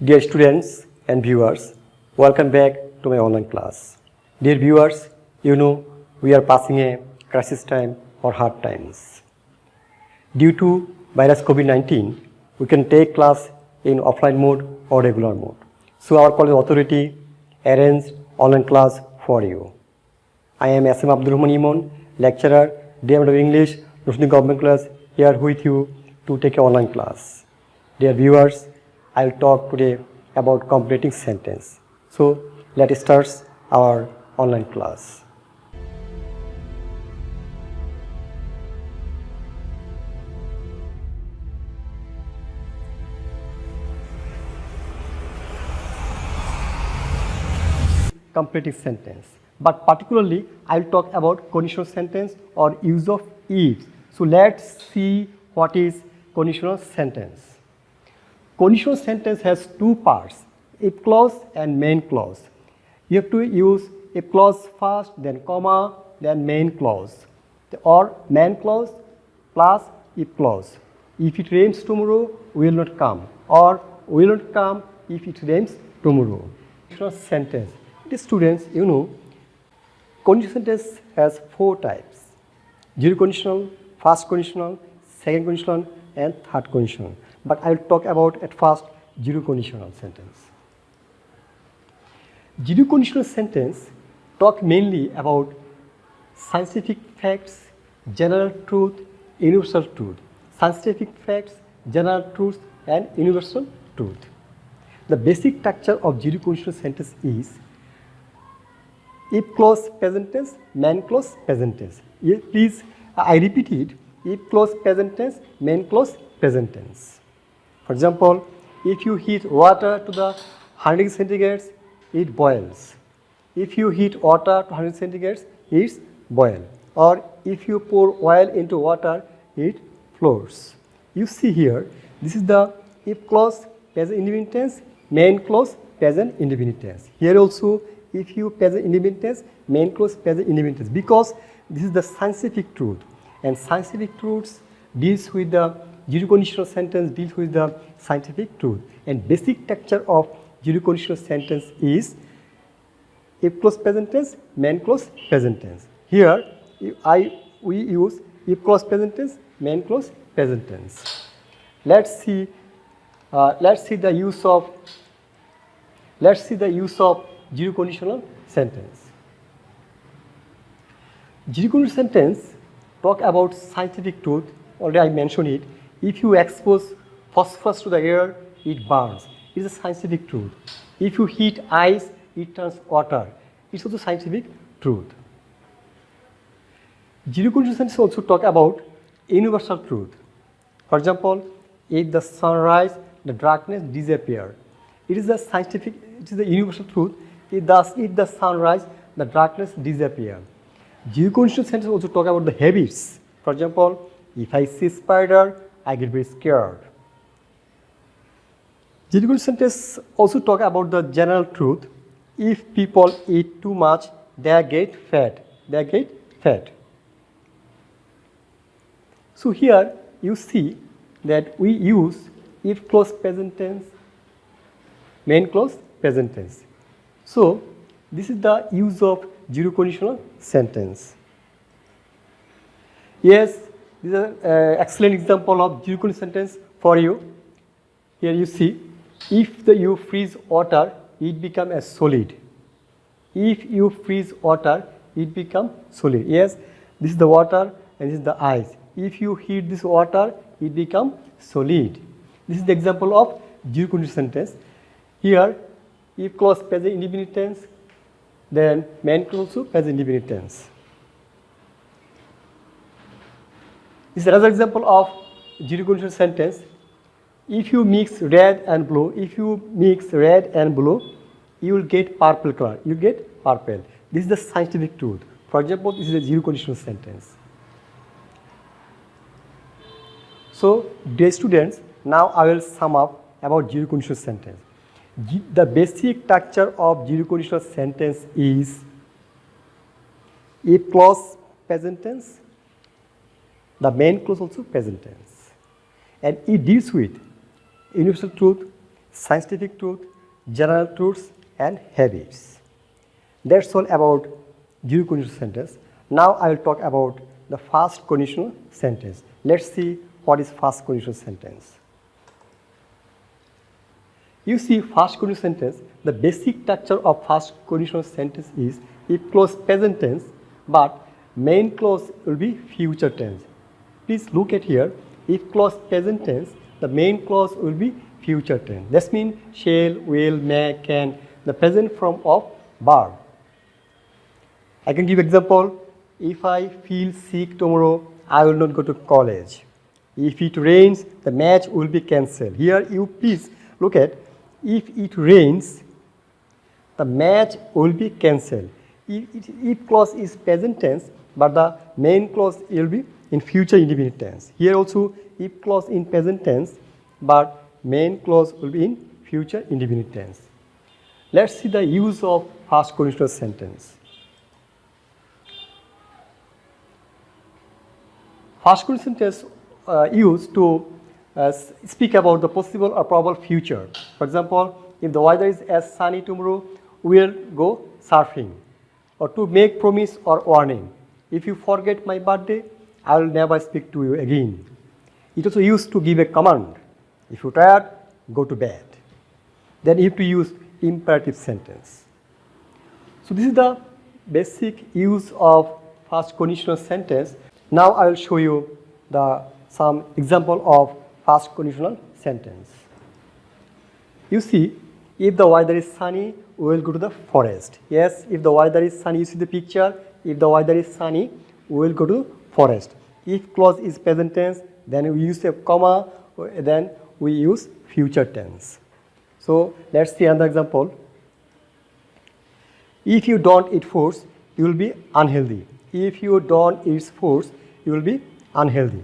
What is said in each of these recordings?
Dear students and viewers, welcome back to my online class. Dear viewers, you know we are passing a crisis time or hard times. Due to virus COVID-19, we can take class in offline mode or regular mode. So our college authority arranged online class for you. I am SM Abdul Rahman Imon, lecturer, Department of English, Roshni Government Class, here with you to take an online class. Dear viewers, I will talk today about completing sentence. So let's start our online class. Completing sentence, but particularly I will talk about conditional sentence or use of if. So let's see what is conditional sentence. Conditional sentence has two parts, if clause and main clause. You have to use if clause first, then comma, then main clause, or main clause plus if clause. If it rains tomorrow, will not come, or will not come if it rains tomorrow. Conditional sentence. Dear students, you know, conditional sentence has four types: zero conditional, first conditional, second conditional, and third conditional. But I will talk about at first zero conditional sentence. Zero conditional sentence talk mainly about scientific facts, general truth, universal truth. Scientific facts, general truth, and universal truth. The basic structure of zero conditional sentence is if clause present tense, main clause present tense. Please, I repeat it. If clause present tense, main clause present tense. For example, if you heat water to the 100 centigrades, it boils. If you heat water to 100 centigrades, it boils. Or if you pour oil into water, it flows. You see here, this is the if clause present indefinite tense, main clause present indefinite tense. Here also, if you present indefinite tense, main clause present indefinite tense, because this is the scientific truth, and scientific truths deals with the zero conditional sentence deals with the scientific truth, and basic structure of zero conditional sentence is if clause present tense, main clause present tense. Here we use if clause present tense, main clause present tense. Let's see the use of zero conditional sentence. Zero conditional sentence talk about scientific truth. Already I mentioned it. If you expose phosphorus to the air, it burns. It is a scientific truth. If you heat ice, it turns water. It's also scientific truth. Zero conditional sentence also talk about universal truth. For example, if the sun rises, the darkness disappears. It is the universal truth. If the sun rises, the darkness disappears. Zero conditional sentence also talk about the habits. For example, if I see spider, I get very scared. Zero conditional sentence also talk about the general truth. If people eat too much, they get fat. So here you see that we use if clause present tense, main clause present tense. So this is the use of zero conditional sentence. Yes, this is an excellent example of zero conditional sentence for you. Here you see, if you freeze water, it becomes a solid. If you freeze water, it becomes solid. Yes, this is the water and this is the ice. If you heat this water, it becomes solid. This is the example of zero conditional sentence. Here, if clause present indefinite tense, then main clause also present indefinite tense. This is another example of zero conditional sentence. If you mix red and blue, you will get purple color. You get purple. This is the scientific truth. For example, this is a zero conditional sentence. So, dear students, now I will sum up about zero conditional sentence. The basic structure of zero conditional sentence is if clause present tense, the main clause also present tense, and it deals with universal truth, scientific truth, general truths, and habits. That's all about zero conditional sentence. Now I will talk about the fast conditional sentence. Let's see what is fast conditional sentence. You see, fast conditional sentence, the basic structure of fast conditional sentence is if clause present tense, but main clause will be future tense. Please look at here, if clause present tense, the main clause will be future tense. That means shall, will, may, can, the present form of verb. I can give example, if I feel sick tomorrow, I will not go to college. If it rains, the match will be cancelled. Here you please look at, if it rains, the match will be cancelled. If clause is present tense, but the main clause will be in future indefinite tense. Here also, if clause in present tense, but main clause will be in future indefinite tense. Let's see the use of fast conditional sentence. Fast conditional sentence used to speak about the possible or probable future. For example, if the weather is as sunny tomorrow, we'll go surfing. Or to make promise or warning. If you forget my birthday, I will never speak to you again. It also used to give a command. If you're tired, go to bed. Then you have to use imperative sentence. So this is the basic use of fast conditional sentence. Now I will show you some example of fast conditional sentence. You see, if the weather is sunny, we will go to the forest. Yes, if the weather is sunny, you see the picture. If the weather is sunny, we will go to forest. If clause is present tense, then we use a comma, then we use future tense. So let's see another example. If you don't eat fruits, you will be unhealthy. If you don't eat fruits, you will be unhealthy.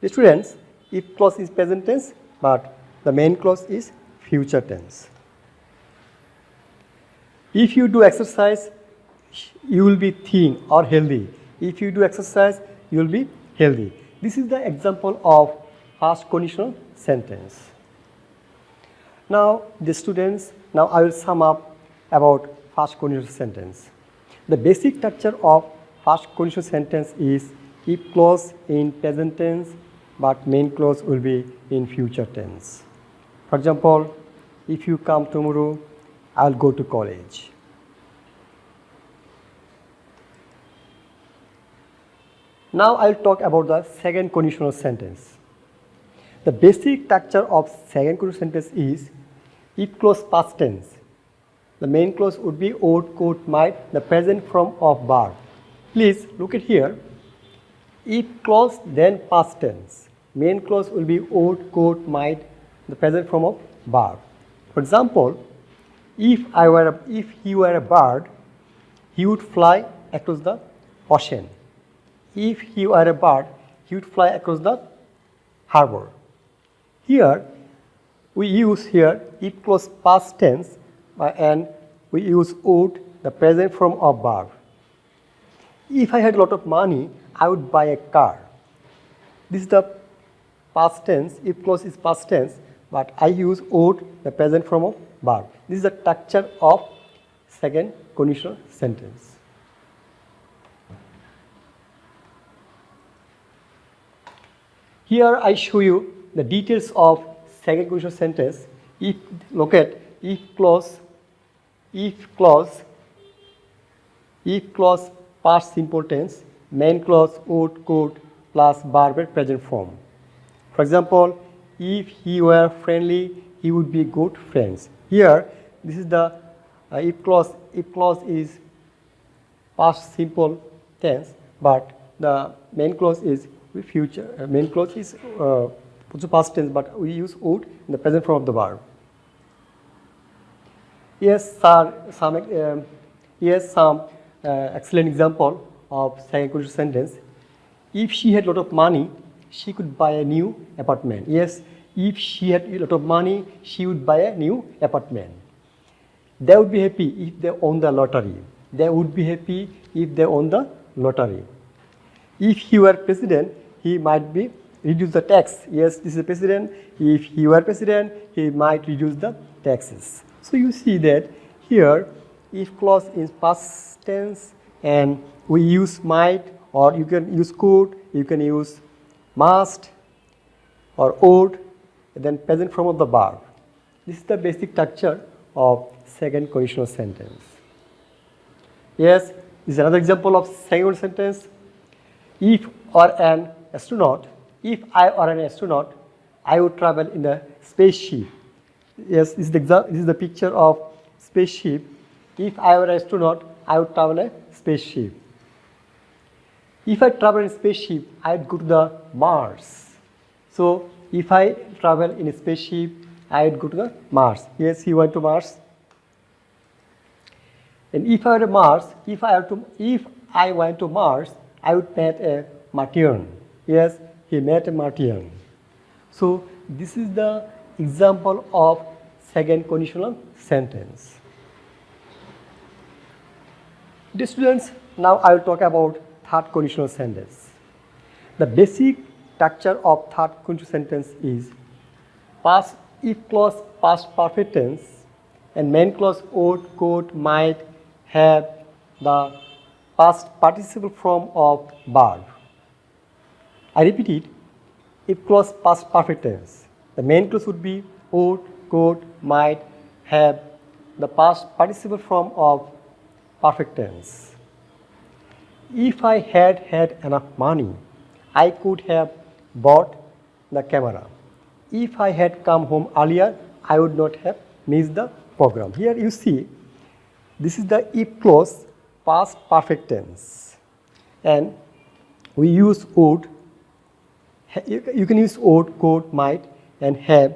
The students, if clause is present tense, but the main clause is future tense. If you do exercise, you will be thin or healthy. If you do exercise, you will be healthy. This is the example of fast conditional sentence. Now, the students, now I will sum up about fast conditional sentence. The basic structure of fast conditional sentence is if clause in present tense, but main clause will be in future tense. For example, if you come tomorrow, I'll go to college. Now I'll talk about the second conditional sentence. The basic structure of second conditional sentence is if clause past tense. The main clause would be would, could, might, the present form of verb. Please look at here. If clause then past tense. Main clause will be would, could, might, the present form of verb. For example, if he were a bird, he would fly across the ocean. If he were a bird, he would fly across the harbor. Here, we use here if clause past tense and we use would, the present form of verb. If I had a lot of money, I would buy a car. This is the past tense, if clause is past tense, but I use would, the present form of verb. This is the structure of second conditional sentence. Here I show you the details of second conditional sentence. If look at if clause past simple tense, main clause would, could plus verb at present form. For example, if he were friendly, he would be good friends. Here, this is the if clause is past simple tense, but the main clause is future. Main clause is also past tense, but we use would in the present form of the verb. Yes, some excellent example of second conditional sentence. If she had a lot of money, she could buy a new apartment. Yes, if she had a lot of money, she would buy a new apartment. They would be happy if they won the lottery. They would be happy if they won the lottery. If he were president, he might be reduce the tax. Yes, this is the president. If he were president, he might reduce the taxes. So you see that here, if clause is past tense and we use might, or you can use could, you can use must or would, then present form of the verb. This is the basic structure of second conditional sentence. Yes, this is another example of second sentence. If or an astronaut, if I or an astronaut, I would travel in a spaceship. Yes, this is the picture of spaceship. If I were an astronaut, I would travel a spaceship. If I travel in a spaceship, I would go to the Mars. So if I travel in a spaceship, I would go to the Mars. Yes, he went to Mars. And if I were to Mars, if I went to Mars, I would meet a Martian. Yes, he met a Martian. So this is the example of second conditional sentence. Dear students, now I will talk about third conditional sentence. The basic structure of third conditional sentence is past if clause past perfect tense and main clause would, could, might, have the past participle form of verb. I repeat it, if clause past perfect tense, the main clause would be would, could, might, have the past participle form of perfect tense. If I had enough money, I could have bought the camera. If I had come home earlier, I would not have missed the program. Here you see, this is the if clause past perfect tense, and we use would. You can use would, could, might, and have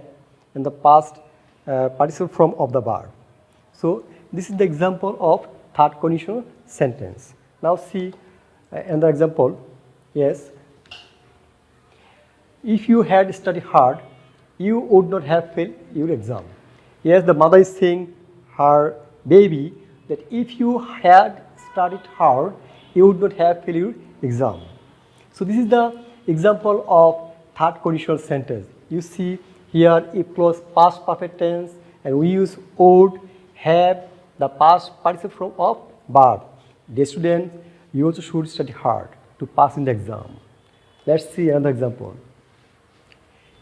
in the past participle form of the verb. So this is the example of third conditional sentence. Now see another example. Yes, if you had studied hard, you would not have failed your exam. Yes, the mother is saying her baby that if you had studied hard, you would not have failed your exam. So this is the example of third conditional sentence. You see here if clause past perfect tense and we use would, have the past participle form of verb. Dear students, you also should study hard to pass in the exam. Let's see another example.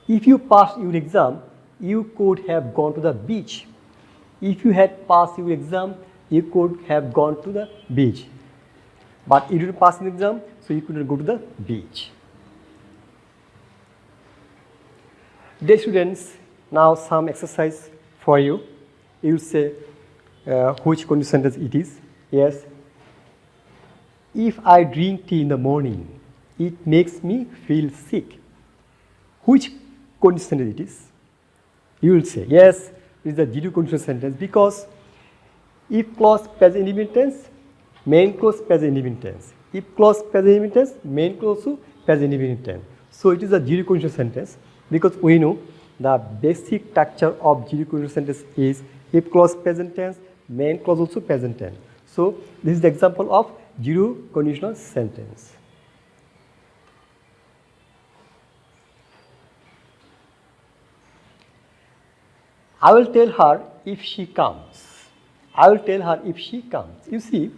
If you passed your exam, you could have gone to the beach. If you had passed your exam, you could have gone to the beach. But you didn't pass the exam, so you couldn't go to the beach. Dear students, now some exercise for you. You will say which conditional sentence it is. Yes. If I drink tea in the morning, it makes me feel sick. Which conditional sentence it is? You will say, yes, it is the zero conditional sentence because if clause present indefinite tense, main clause present indefinite tense. If clause present indefinite tense, main clause also present indefinite tense. So it is a zero conditional sentence because we know the basic structure of zero conditional sentence is if clause present tense, main clause also present tense. So this is the example of zero conditional sentence. I will tell her if she comes. I will tell her if she comes. You see,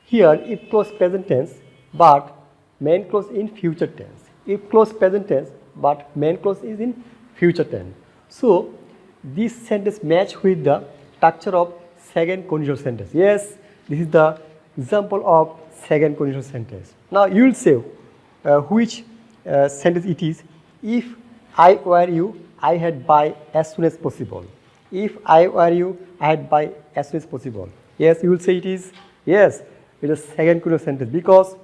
here if clause present tense, but main clause in future tense. If clause present tense, but main clause is in future tense. So this sentence match with the structure of second conditional sentence. Yes, this is the example of second conditional sentence. Now you will say which sentence it is. If I were you, I had buy as soon as possible. If I were you, I had buy as soon as possible. Yes, you will say it is. Yes, it is second conditional sentence because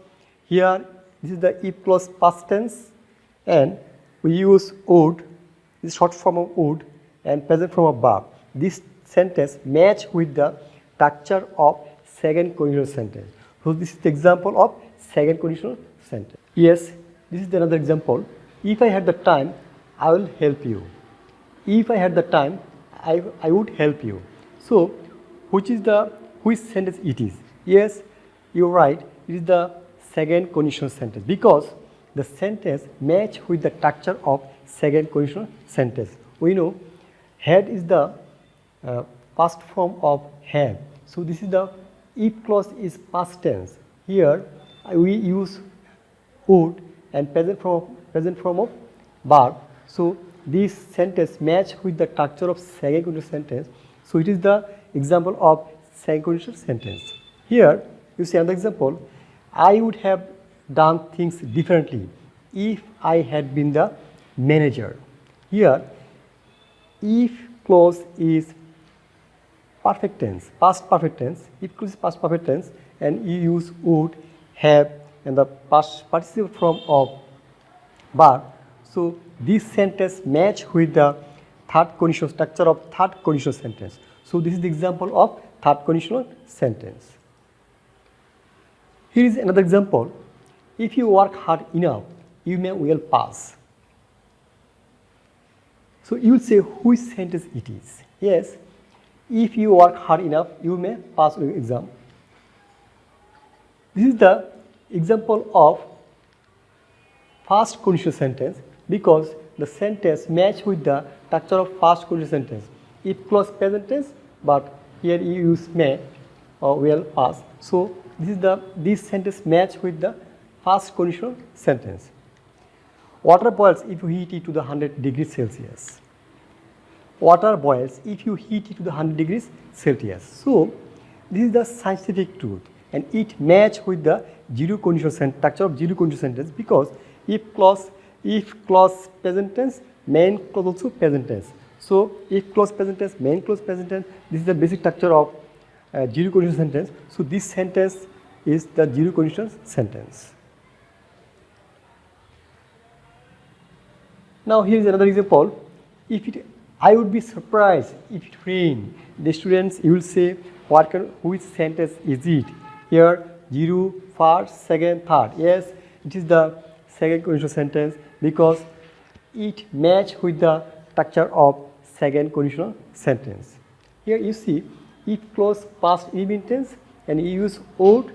here this is the if clause past tense and we use would, this short form of would and present form of verb. This sentence match with the structure of second conditional sentence. So this is the example of second conditional sentence. Yes, this is another example. If I had the time, I will help you. If I had the time, I would help you. So which sentence it is? Yes, you're right. It is the second conditional sentence because the sentence match with the structure of second conditional sentence. We know had is the past form of have. So this is the if clause is past tense. Here we use would and present form of verb. So this sentence match with the structure of second conditional sentence. So it is the example of second conditional sentence. Here you see another example. I would have done things differently if I had been the manager. Here if clause is perfect tense, past perfect tense. If clause is past perfect tense and you use would, have and the past participle form of verb. So this sentence match with the third conditional structure of third conditional sentence. So this is the example of third conditional sentence. Here is another example. If you work hard enough, you may well pass. So you will say which sentence it is. Yes, if you work hard enough, you may pass your exam. This is the example of first conditional sentence because the sentence match with the structure of first conditional sentence. If clause present tense, but here you use may or will pass. So this sentence match with the first conditional sentence. Water boils if you heat it to the 100 degrees Celsius. Water boils if you heat it to the 100 degrees Celsius. So this is the scientific truth and it match with the zero conditional structure of zero conditional sentence because if clause present tense, main clause also present tense. So if clause present tense, main clause present tense, this is the basic structure of zero conditional sentence. So this sentence is the zero conditional sentence. Now here is another example. I would be surprised if it rained. The students, you will say which sentence is it? Here 0, first, second, third. Yes, it is the second conditional sentence because it match with the structure of second conditional sentence. Here you see if clause past indefinite tense and you use would,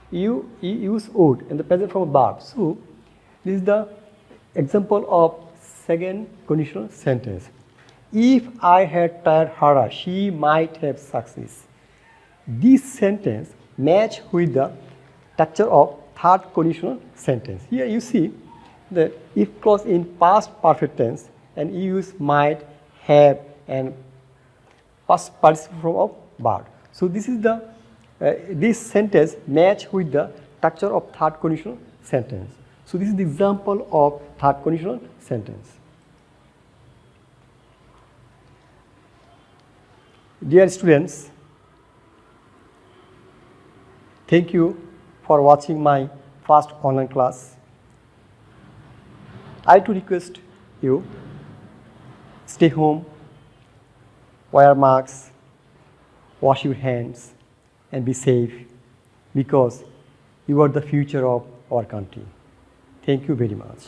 you use would and the present form of verb. So this is the example of second conditional sentence. If I had tried harder, she might have succeeded. This sentence match with the structure of third conditional sentence. Here you see the if clause in past perfect tense and you use might, have and past participle form of verb. So this is the this sentence match with the structure of third conditional sentence. So this is the example of third conditional sentence. Dear students, thank you for watching my first online class. I to request you stay home, wear masks, wash your hands and be safe because you are the future of our country. Thank you very much.